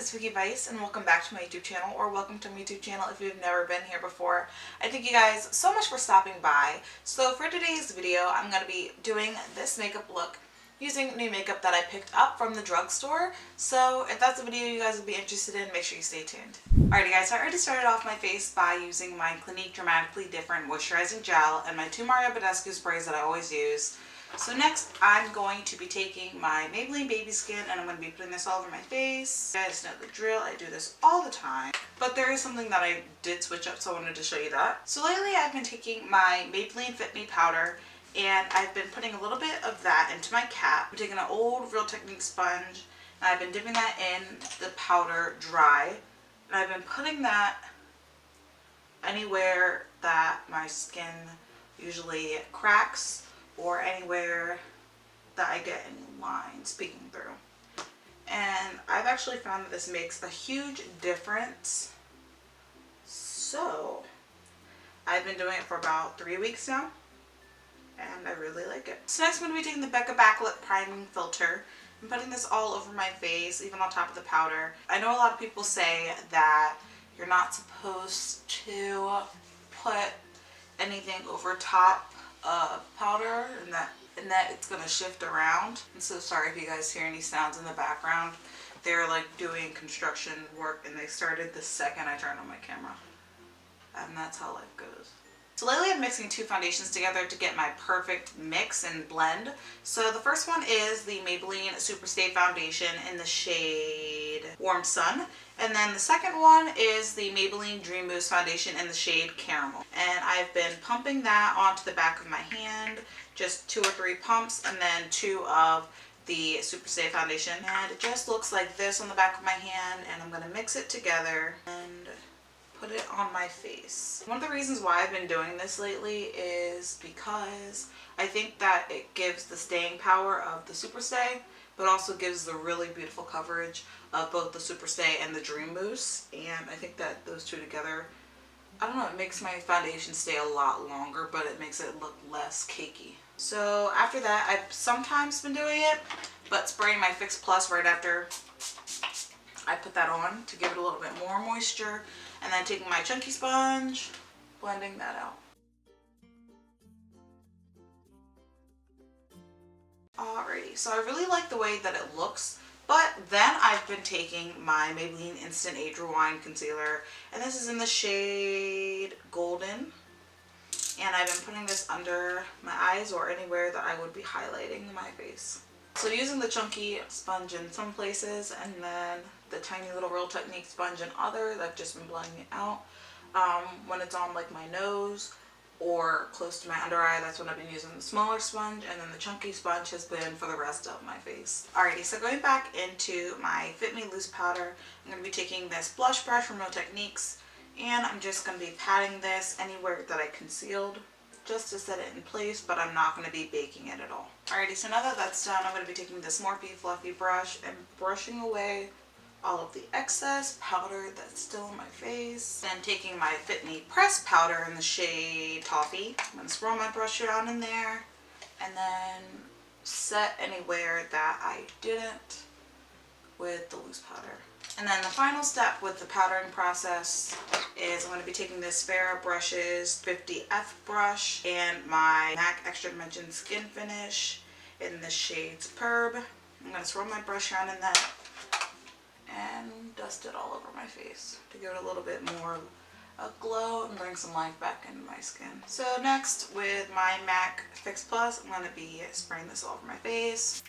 it's Vicky Vice and welcome back to my YouTube channel, or welcome to my YouTube channel if you've never been here before. I thank you guys so much for stopping by. So for today's video, I'm going to be doing this makeup look using new makeup that I picked up from the drugstore. So if that's a video you guys will be interested in, make sure you stay tuned. Alrighty guys, so I already started off my face by using my Clinique Dramatically Different Moisturizing Gel and my two Mario Badescu sprays that I always use. So next, I'm going to be taking my Maybelline Baby Skin and I'm going to be putting this all over my face. You guys know the drill, I do this all the time. But there is something that I did switch up, so I wanted to show you that. So lately I've been taking my Maybelline Fit Me powder and I've been putting a little bit of that into my cap. I'm taking an old Real Technique sponge and I've been dipping that in the powder dry. And I've been putting that anywhere that my skin usually cracks, or anywhere that I get any lines peeking through. And I've actually found that this makes a huge difference. So I've been doing it for about 3 weeks now and I really like it. So next I'm going to be taking the Becca Backlit Priming Filter and putting this all over my face, even on top of the powder. I know a lot of people say that you're not supposed to put anything over top powder and that it's gonna shift around. I'm so sorry if you guys hear any sounds in the background. They're like doing construction work and they started the second I turned on my camera, and that's how life goes. So lately I'm mixing two foundations together to get my perfect mix and blend. So the first one is the Maybelline Superstay Foundation in the shade Warm Sun. And then the second one is the Maybelline Dream Mousse Foundation in the shade Caramel. And I've been pumping that onto the back of my hand, just 2 or 3 pumps, and then 2 of the Superstay Foundation. And it just looks like this on the back of my hand, and I'm gonna mix it together and put it on my face. One of the reasons why I've been doing this lately is because I think that it gives the staying power of the Superstay, but also gives the really beautiful coverage of both the Superstay and the Dream Mousse. And I think that those two together, I don't know, it makes my foundation stay a lot longer, but it makes it look less cakey. So after that, I've sometimes been doing it, but spraying my Fix Plus right after I put that on to give it a little bit more moisture, and then taking my chunky sponge, blending that out. Alrighty, so I really like the way that it looks, but then I've been taking my Maybelline Instant Age Rewind Concealer, and this is in the shade Golden, and I've been putting this under my eyes or anywhere that I would be highlighting my face. So using the chunky sponge in some places and then the tiny little Real Technique sponge in others, I've just been blending it out. When it's on like my nose or close to my under eye, that's when I've been using the smaller sponge, and then the chunky sponge has been for the rest of my face. Alrighty, so going back into my Fit Me Loose powder, I'm going to be taking this blush brush from Real Techniques, and I'm just going to be patting this anywhere that I concealed, just to set it in place, but I'm not going to be baking it at all. Alrighty, so now that that's done, I'm going to be taking this Morphe Fluffy brush and brushing away all of the excess powder that's still on my face. Then taking my Fit Me Press powder in the shade Toffee, I'm going to swirl my brush around in there and then set anywhere that I didn't with the loose powder. And then the final step with the powdering process is I'm going to be taking this Farrah Brushes 50F brush and my MAC Extra Dimension Skin Finish in the shade Superb. I'm going to swirl my brush around in that and dust it all over my face to give it a little bit more a glow and bring some life back into my skin. So next, with my MAC Fix Plus, I'm going to be spraying this all over my face.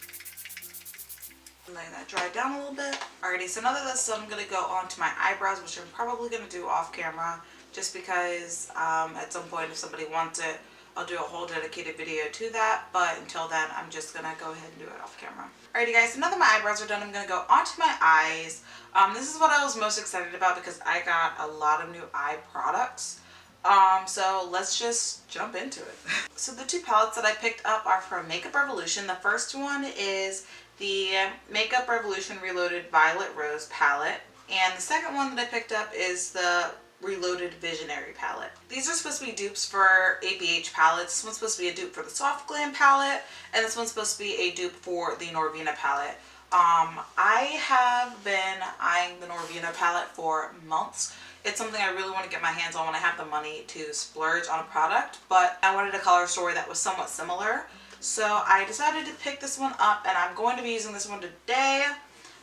Letting that dry down a little bit. Alrighty, so now that that's done, I'm going to go on to my eyebrows, which I'm probably going to do off camera, just because at some point if somebody wants it, I'll do a whole dedicated video to that, but until then, I'm just going to go ahead and do it off camera. Alrighty guys, so now that my eyebrows are done, I'm going to go onto my eyes. This is what I was most excited about because I got a lot of new eye products. So let's just jump into it. So the two palettes that I picked up are from Makeup Revolution. The first one is the Makeup Revolution Reloaded Violet Rose palette, and the second one that I picked up is the Reloaded Visionary palette. These are supposed to be dupes for ABH palettes. This one's supposed to be a dupe for the Soft Glam palette, and this one's supposed to be a dupe for the Norvina palette. I have been eyeing the Norvina palette for months. It's something I really want to get my hands on when I have the money to splurge on a product, but I wanted a color story that was somewhat similar. So I decided to pick this one up, and I'm going to be using this one today.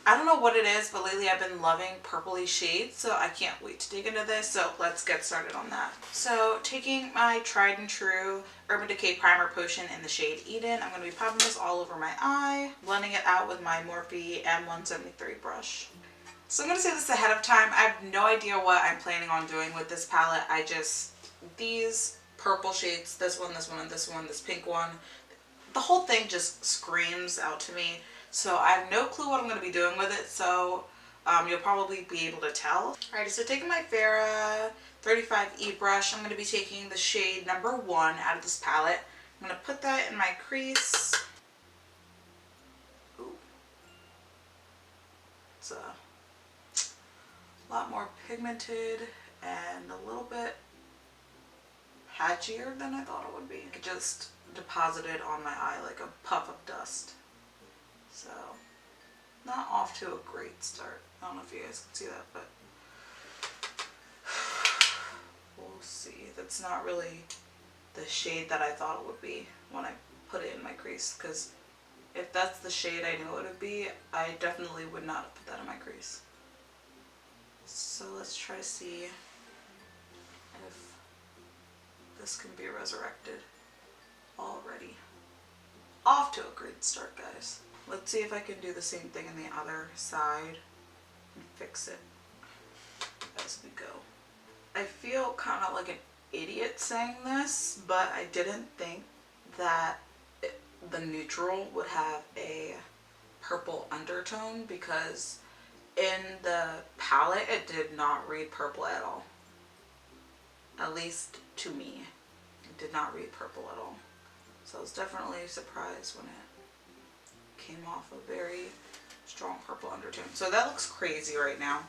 I don't know what it is, but lately I've been loving purpley shades, so I can't wait to dig into this. So let's get started on that. So taking my tried and true Urban Decay Primer Potion in the shade Eden, I'm going to be popping this all over my eye, blending it out with my Morphe M173 brush. So I'm going to say this ahead of time. I have no idea what I'm planning on doing with this palette. These purple shades, this one, and this one, this pink one, the whole thing just screams out to me. So I have no clue what I'm going to be doing with it, so you'll probably be able to tell. Alrighty, so taking my Farrah 35E brush, I'm going to be taking the shade number 1 out of this palette. I'm going to put that in my crease. Ooh. It's a lot more pigmented and a little bit patchier than I thought it would be. It just deposited on my eye like a puff of dust. So, not off to a great start. I don't know if you guys can see that, but we'll see. That's not really the shade that I thought it would be when I put it in my crease, because if that's the shade I knew it would be, I definitely would not have put that in my crease. So let's try to see if this can be resurrected already. Off to a great start, guys. Let's see if I can do the same thing on the other side and fix it as we go. I feel kind of like an idiot saying this, but I didn't think that the neutral would have a purple undertone, because in the palette it did not read purple at all. At least to me, it did not read purple at all. So I was definitely surprised when it came off a very strong purple undertone. So that looks crazy right now.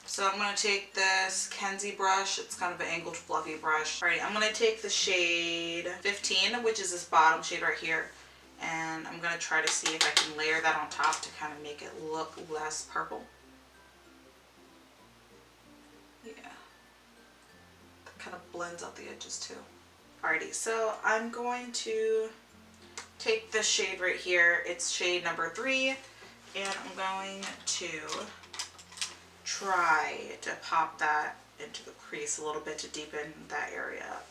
So I'm going to take this Kenzie brush. It's kind of an angled fluffy brush. Alright, I'm going to take the shade 15, which is this bottom shade right here. And I'm going to try to see if I can layer that on top to kind of make it look less purple. Yeah. That kind of blends out the edges too. Alrighty, so I'm going to take this shade right here. It's shade number 3, and I'm going to try to pop that into the crease a little bit to deepen that area up.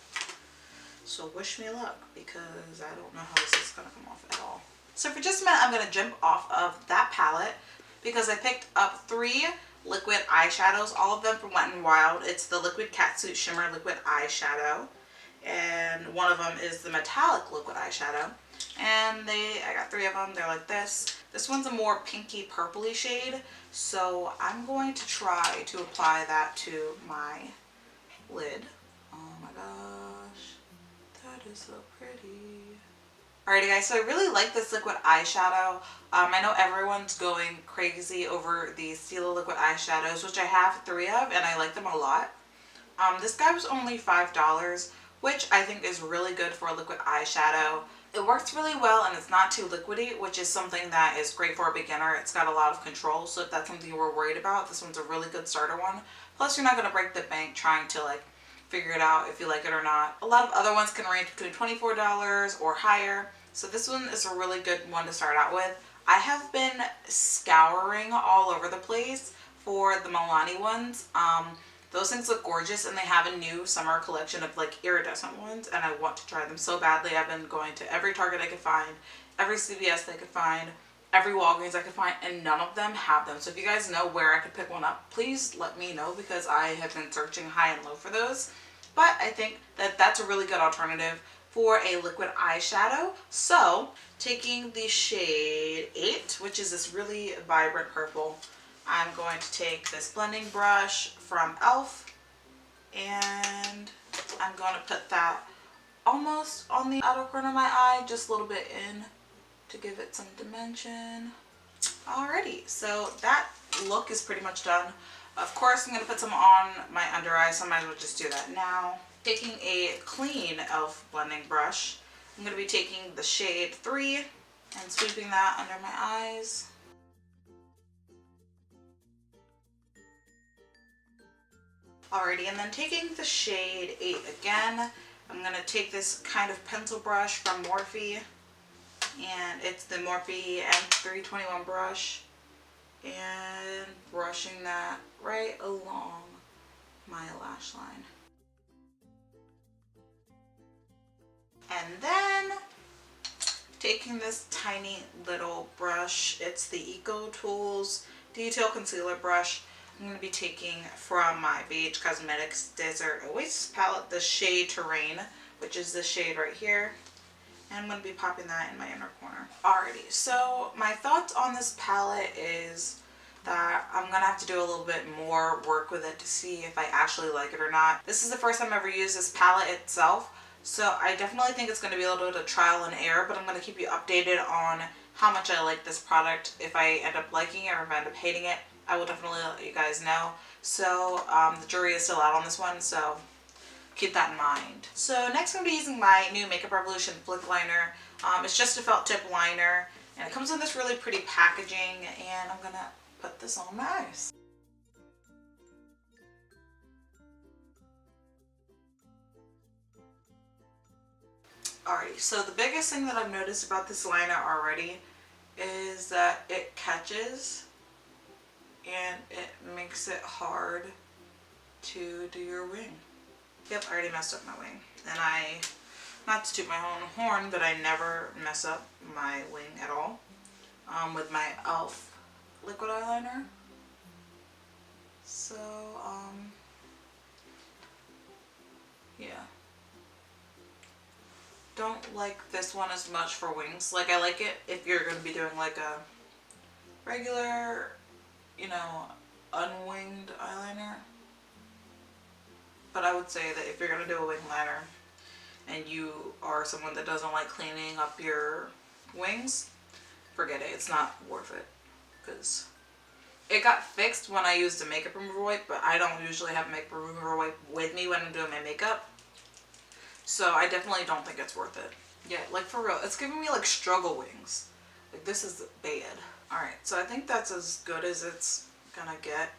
So wish me luck, because I don't know how this is going to come off at all. So for just a minute, I'm going to jump off of that palette because I picked up 3 liquid eyeshadows, all of them from Wet n Wild. It's the Liquid Catsuit Shimmer Liquid Eyeshadow, and one of them is the metallic liquid eyeshadow. And I got 3 of them. They're like this. This one's a more pinky purpley shade, so I'm going to try to apply that to my lid. Oh my gosh, that is so pretty. Alrighty guys, so I really like this liquid eyeshadow. I know everyone's going crazy over these Stila liquid eyeshadows, which I have 3 of, and I like them a lot. This guy was only $5, which I think is really good for a liquid eyeshadow. It works really well, and it's not too liquidy, which is something that is great for a beginner. It's got a lot of control, so if that's something you were worried about, this one's a really good starter one. Plus, you're not going to break the bank trying to figure it out if you like it or not. A lot of other ones can range between $24 or higher, so this one is a really good one to start out with. I have been scouring all over the place for the Milani ones. Those things look gorgeous, and they have a new summer collection of iridescent ones, and I want to try them so badly. I've been going to every Target I could find, every CVS I could find, every Walgreens I could find, and none of them have them. So if you guys know where I could pick one up, please let me know, because I have been searching high and low for those. But I think that that's a really good alternative for a liquid eyeshadow. So taking the shade 8, which is this really vibrant purple, I'm going to take this blending brush from e.l.f. and I'm going to put that almost on the outer corner of my eye, just a little bit in to give it some dimension. Alrighty, so that look is pretty much done. Of course, I'm going to put some on my under eye, so I might as well just do that now. Taking a clean e.l.f. blending brush, I'm going to be taking the shade 3 and sweeping that under my eyes. Alrighty, and then taking the shade 8 again, I'm going to take this kind of pencil brush from Morphe, and it's the Morphe M321 brush, and brushing that right along my lash line. And then taking this tiny little brush, it's the Eco Tools Detail Concealer Brush. I'm going to be taking from my Beige Cosmetics Desert Oasis palette the shade Terrain, which is this shade right here. And I'm going to be popping that in my inner corner. Alrighty, so my thoughts on this palette is that I'm going to have to do a little bit more work with it to see if I actually like it or not. This is the first time I've ever used this palette itself, so I definitely think it's going to be a little bit of trial and error, but I'm going to keep you updated on how much I like this product. If I end up liking it or if I end up hating it, I will definitely let you guys know. So the jury is still out on this one, so keep that in mind. So next I'm going to be using my new Makeup Revolution Flick Liner. It's just a felt tip liner, and it comes in this really pretty packaging, and I'm going to put this on my eyes. Alrighty, so the biggest thing that I've noticed about this liner already is that it catches and it makes it hard to do your wing. Yep, I already messed up my wing. And not to toot my own horn, but I never mess up my wing at all with my e.l.f. liquid eyeliner. So, yeah. Don't like this one as much for wings. Like, I like it if you're going to be doing like a regular, you know, unwinged eyeliner. But I would say that if you're going to do a wing liner and you are someone that doesn't like cleaning up your wings, forget it. It's not worth it. Because it got fixed when I used a makeup remover wipe, but I don't usually have a makeup remover wipe with me when I'm doing my makeup. So I definitely don't think it's worth it. Yeah, like for real, it's giving me like struggle wings. Like this is bad. Alright, so I think that's as good as it's gonna get.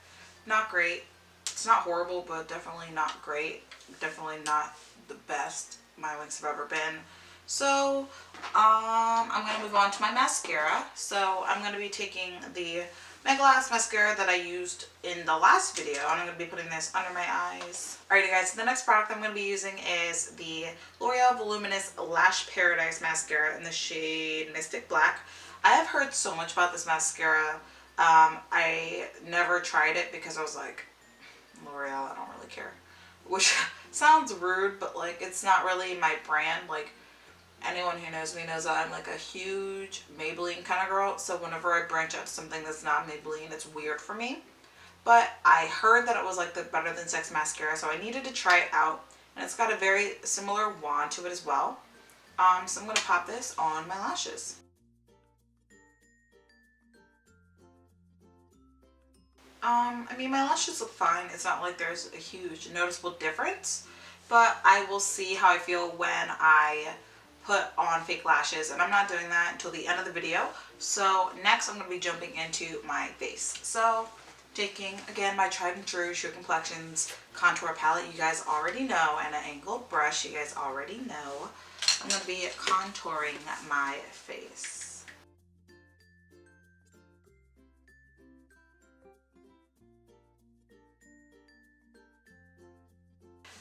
Not great. It's not horrible, but definitely not great. Definitely not the best my wings have ever been. So, I'm going to move on to my mascara. So, I'm going to be taking the Mega Lash mascara that I used in the last video, and I'm going to be putting this under my eyes. Alrighty guys, so the next product I'm going to be using is the L'Oreal Voluminous Lash Paradise mascara in the shade Mystic Black. I have heard so much about this mascara. I never tried it because I was like, L'Oreal, I don't really care. Which sounds rude, but like it's not really my brand. Like anyone who knows me knows that I'm like a huge Maybelline kind of girl. So whenever I branch out to something that's not Maybelline, it's weird for me. But I heard that it was like the Better Than Sex mascara, so I needed to try it out. And it's got a very similar wand to it as well. So I'm going to pop this on my lashes. I mean, my lashes look fine. It's not like there's a huge noticeable difference, but I will see how I feel when I put on fake lashes, and I'm not doing that until the end of the video. So next I'm going to be jumping into my face. So taking, again, my tried and true True Complexions contour palette, you guys already know, and an angled brush, you guys already know. I'm going to be contouring my face.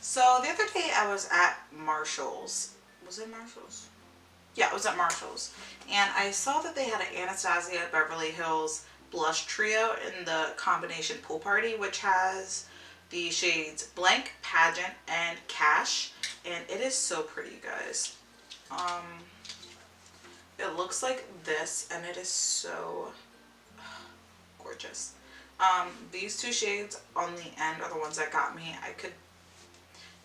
So the other day I was at Marshall's. Was it Marshall's? Yeah, it was at Marshall's. And I saw that they had an Anastasia Beverly Hills blush trio in the combination Pool Party, which has the shades Blank, Pageant, and Cash. And it is so pretty, guys. It looks like this, and it is so gorgeous. These two shades on the end are the ones that got me. I could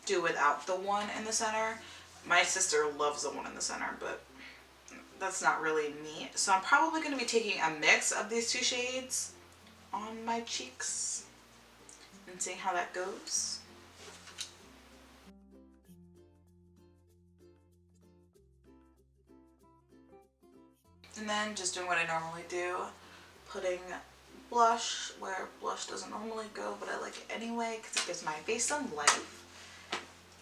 do without the one in the center. My sister loves the one in the center, but that's not really me. So I'm probably going to be taking a mix of these two shades on my cheeks and seeing how that goes. And then just doing what I normally do, putting blush where blush doesn't normally go, but I like it anyway because it gives my face some life.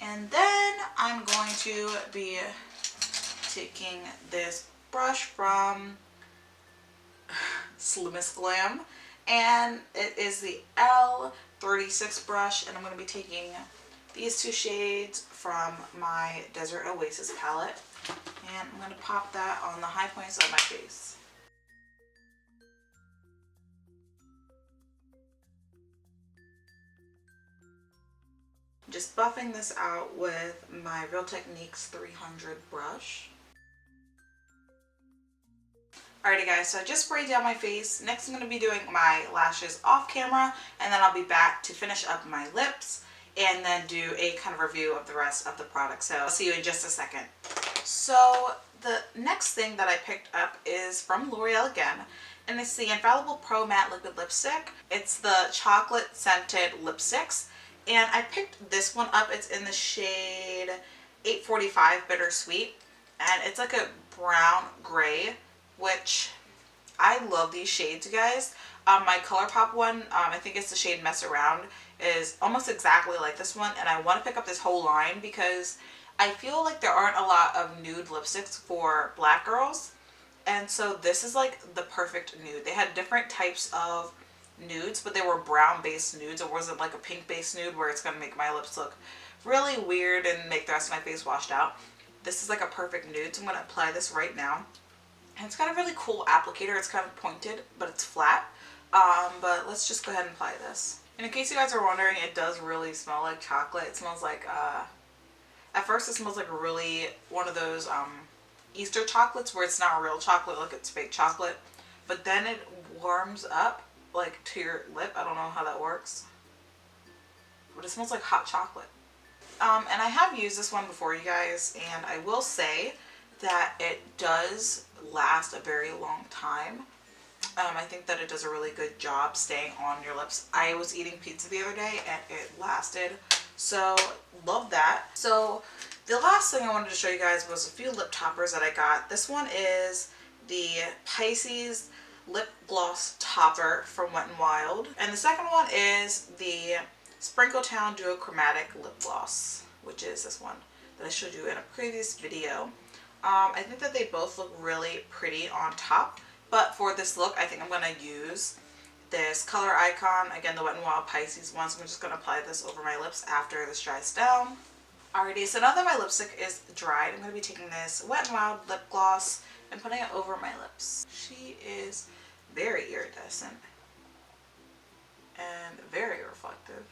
And then I'm going to be taking this brush from Slimmest Glam, and it is the L36 brush, and I'm going to be taking these two shades from my Desert Oasis palette, and I'm going to pop that on the high points of my face. Just buffing this out with my Real Techniques 300 brush. Alrighty guys, so I just sprayed down my face. Next I'm going to be doing my lashes off camera, and then I'll be back to finish up my lips and then do a kind of review of the rest of the product. So I'll see you in just a second. So the next thing that I picked up is from L'Oreal again, and it's the Infallible Pro Matte Liquid Lipstick. It's the chocolate scented lipsticks, and I picked this one up. It's in the shade 845 Bittersweet, and it's like a brown gray, which I love these shades, you guys. My ColourPop one, I think it's the shade Mess Around, is almost exactly like this one, and I want to pick up this whole line because I feel like there aren't a lot of nude lipsticks for black girls, and so this is like the perfect nude. They had different types of nudes, but they were brown based nudes. It wasn't like a pink based nude where it's going to make my lips look really weird and make the rest of my face washed out. This is like a perfect nude, so I'm going to apply this right now. And it's got a really cool applicator. It's kind of pointed, but it's flat. But let's just go ahead and apply this. And in case you guys are wondering, it does really smell like chocolate. It smells like, at first it smells like really one of those Easter chocolates where it's not real chocolate, like it's fake chocolate. But then it warms up like to your lip. I don't know how that works, but it smells like hot chocolate. And I have used this one before, you guys, and I will say that it does last a very long time. I think that it does a really good job staying on your lips. I was eating pizza the other day and it lasted, so love that. So the last thing I wanted to show you guys was a few lip toppers that I got. This one is the Pisces lip gloss topper from Wet n Wild, and the second one is the Sprinkle Town Duochromatic lip gloss, which is this one that I showed you in a previous video. I think that they both look really pretty on top, but for this look I think I'm going to use this Color Icon, again the Wet n Wild Pisces one, so I'm just going to apply this over my lips after this dries down. Alrighty, so now that my lipstick is dried, I'm going to be taking this Wet n Wild lip gloss and putting it over my lips. She is very iridescent and very reflective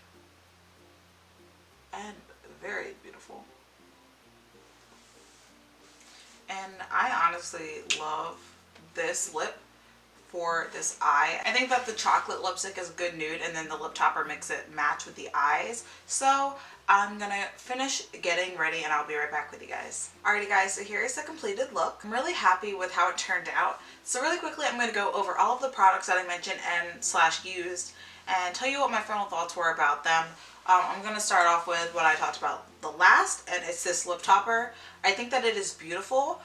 and very beautiful. And I honestly love this lip for this eye. I think that the chocolate lipstick is a good nude, and then the lip topper makes it match with the eyes. So I'm gonna finish getting ready and I'll be right back with you guys. Alrighty guys, so here is the completed look. I'm really happy with how it turned out. So really quickly I'm gonna go over all of the products that I mentioned and / used and tell you what my final thoughts were about them. I'm going to start off with what I talked about the last, and it's this lip topper. I think that it is beautiful.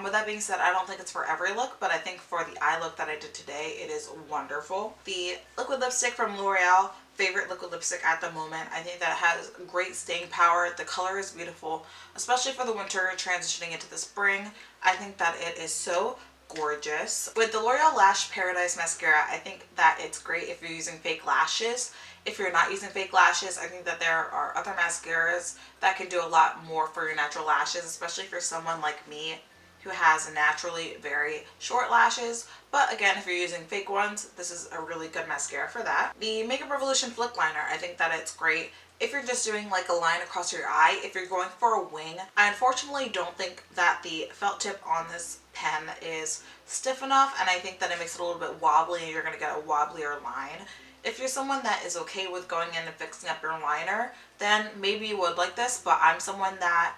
With that being said, I don't think it's for every look, but I think for the eye look that I did today, it is wonderful. The liquid lipstick from L'Oreal, favorite liquid lipstick at the moment. I think that it has great staying power. The color is beautiful, especially for the winter transitioning into the spring. I think that it is so gorgeous. With the L'Oreal Lash Paradise Mascara, I think that it's great if you're using fake lashes. If you're not using fake lashes, I think that there are other mascaras that can do a lot more for your natural lashes, especially for someone like me who has naturally very short lashes. But again, if you're using fake ones, this is a really good mascara for that. The Makeup Revolution Flip Liner, I think that it's great if you're just doing like a line across your eye. If you're going for a wing, I unfortunately don't think that the felt tip on this pen is stiff enough, and I think that it makes it a little bit wobbly and you're going to get a wobblier line. If you're someone that is okay with going in and fixing up your liner, then maybe you would like this, but I'm someone that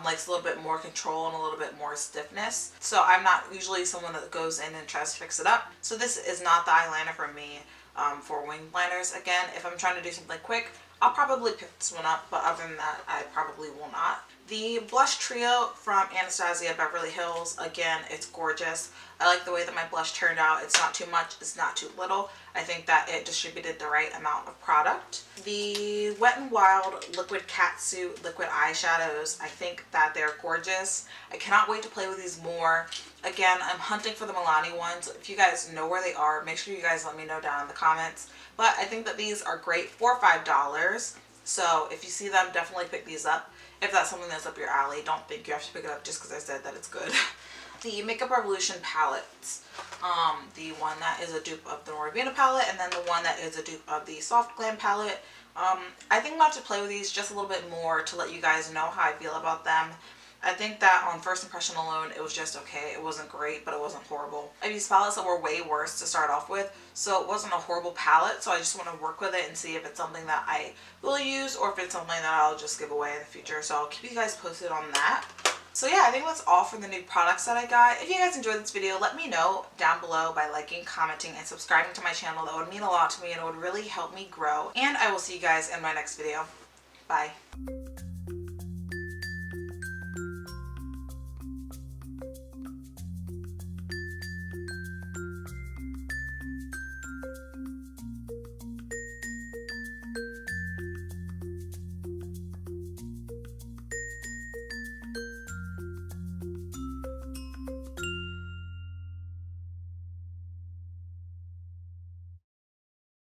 likes a little bit more control and a little bit more stiffness. So I'm not usually someone that goes in and tries to fix it up. So this is not the eyeliner for me for wing liners. Again, if I'm trying to do something quick, I'll probably pick this one up, but other than that, I probably will not. The blush trio from Anastasia Beverly Hills, again, it's gorgeous. I like the way that my blush turned out. It's not too much, it's not too little. I think that it distributed the right amount of product. The Wet n Wild Liquid Catsuit Liquid Eyeshadows, I think that they're gorgeous. I cannot wait to play with these more. Again, I'm hunting for the Milani ones. If you guys know where they are, make sure you guys let me know down in the comments. But I think that these are great for $5. So if you see them, definitely pick these up. If that's something that's up your alley, don't think you have to pick it up just because I said that it's good. The Makeup Revolution palettes. The one that is a dupe of the Norvina palette, and then the one that is a dupe of the Soft Glam palette. I think I'm about to play with these just a little bit more to let you guys know how I feel about them. I think that on first impression alone, it was just okay. It wasn't great, but it wasn't horrible. I used palettes that were way worse to start off with, so it wasn't a horrible palette, so I just want to work with it and see if it's something that I will use or if it's something that I'll just give away in the future. So I'll keep you guys posted on that. So yeah, I think that's all for the new products that I got. If you guys enjoyed this video, let me know down below by liking, commenting, and subscribing to my channel. That would mean a lot to me and it would really help me grow. And I will see you guys in my next video. Bye.